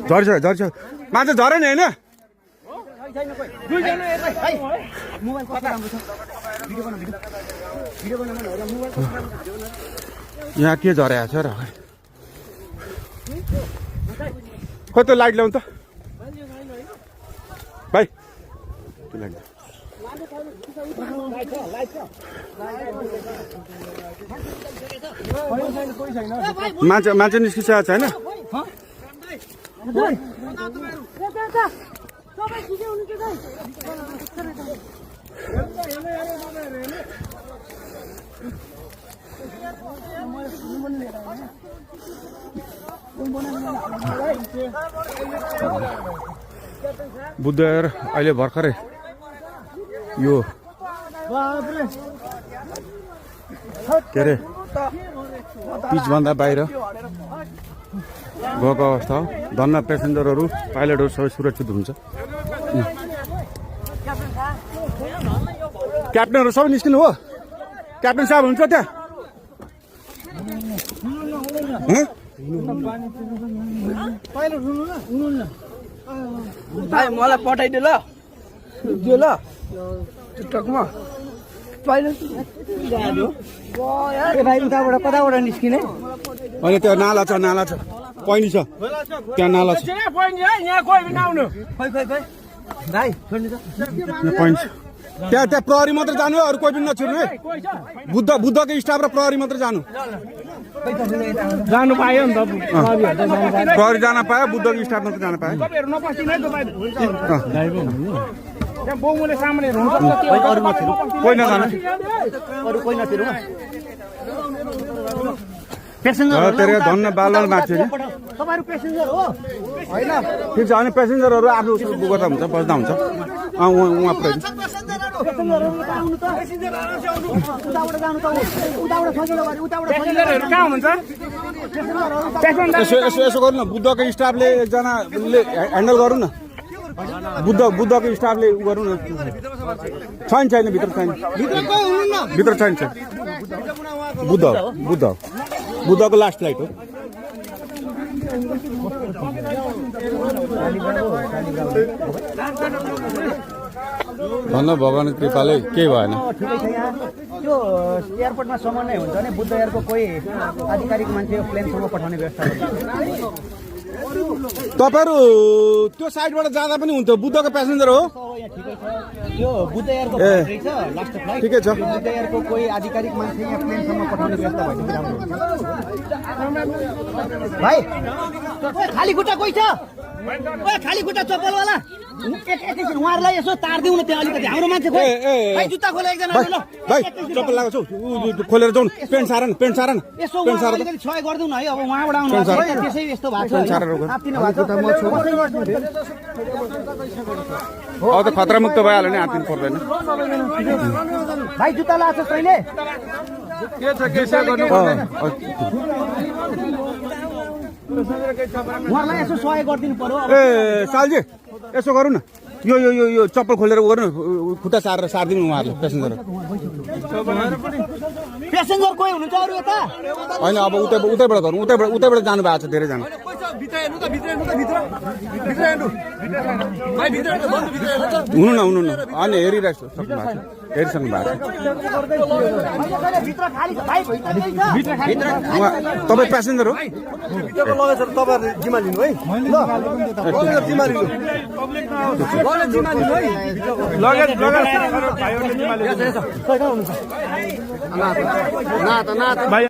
झर्छ झर्छ माछा झरे नि होइन यहाँ के झरेको छ र खोइ त्यो लाइट ल्याउनु त भाइ त्यो लाइट मान्छे निस्किसकेको छ होइन बुद्धर अहिले भर्खरै यो के अरे पिचभन्दा बाहिर गएको अवस्था हो धन्न पेसेन्जरहरू पाइलटहरू सबै सुरक्षित हुन्छ क्याप्टनहरू सबै निस्किनु हो क्याप्टन साहब हुन्छ त्यहाँ मलाई पठाइदियो ल त्यो ल टिकटकमा कताबाट निस्किने होइन त्यो नाला छ पैनी छ त्यहाँ नाला छ पैनी छ त्यहाँ प्रहरी मात्र जानु हो अरू कोही पनि नछिर्नु है बुद्धको स्टाफ र प्रहरी मात्र जानु पायो नि त प्रहरी जान पायो बुद्धको स्टाफ मात्र जान पायो कोही नजानु धन्न बालवाल मान्छे ठिक छ अनि पेसेन्जरहरू आफ्नो गर्दा हुन्छ बस्दा हुन्छ उहाँ पुऱ्याइदिनु यसो गर्नु न बुद्धको स्टाफले एकजनाले ह्यान्डल गरौँ न बुद्धको स्टाफले उ गरौँ न छैन भित्र छैन बुद्धको लास्ट फ्लाइट हो भन्नु भगवान् कृपाले केही भएन त्यो एयरपोर्टमा समन्वय हुन्छ भने बुद्ध एयरको कोही आधिकारिक मान्छे प्लेनसम्म पठाउने व्यवस्था तपाईँहरू त्यो साइडबाट जाँदा पनि हुन्थ्यो बुद्धको प्यासेन्जर हो यो बुद्ध एयरको लास्ट फ्लाइट ठिकै छ बुद्ध एयरको कोही आधिकारिक मान्छे यहाँ प्लेनसम्म पठाउने व्यवस्था भएपछि राम्रो हुन्छ भाइ खाली खुट्टा कोही छ खाली खुट्टा चप्पलवाला एकैछिन उहाँहरूलाई यसो तारिदिउँ न त्यहाँ अलिकति हाम्रो मान्छे खोइ जुत्ता खोले एकजना भाइ चप्पल लगाएको छु खोलेर जाउँ पेन्ट सार न यसो अलिकति सहयोग गरिदिउँ न है अब उहाँबाट आउनु त्यसै यस्तो भएको अब त खतरा मुक्त भइहाल्यो नि आत्तिनु पर्दैन भाइ जुत्ता लगाएको छ तैँले उहाँलाई यसो सहयोग गरिदिनु पर्यो ए सालजी यसो गरौँ न यो चप्पल खोलेर गर्नु खुट्टा सारिदिनु उहाँहरूले पेसेन्जर कोही हुनुहुन्छ अरू यता होइन अब उतैबाट गरौँ उतैबाट जानु भएको छ धेरैजना हुनु न अनि हेरिरहेको छु हेरिसक्नु भएको तपाईँ प्यासेन्जर हो तपाईँहरूले जिम्मा लिनु है जिम्मा लिनु लगेज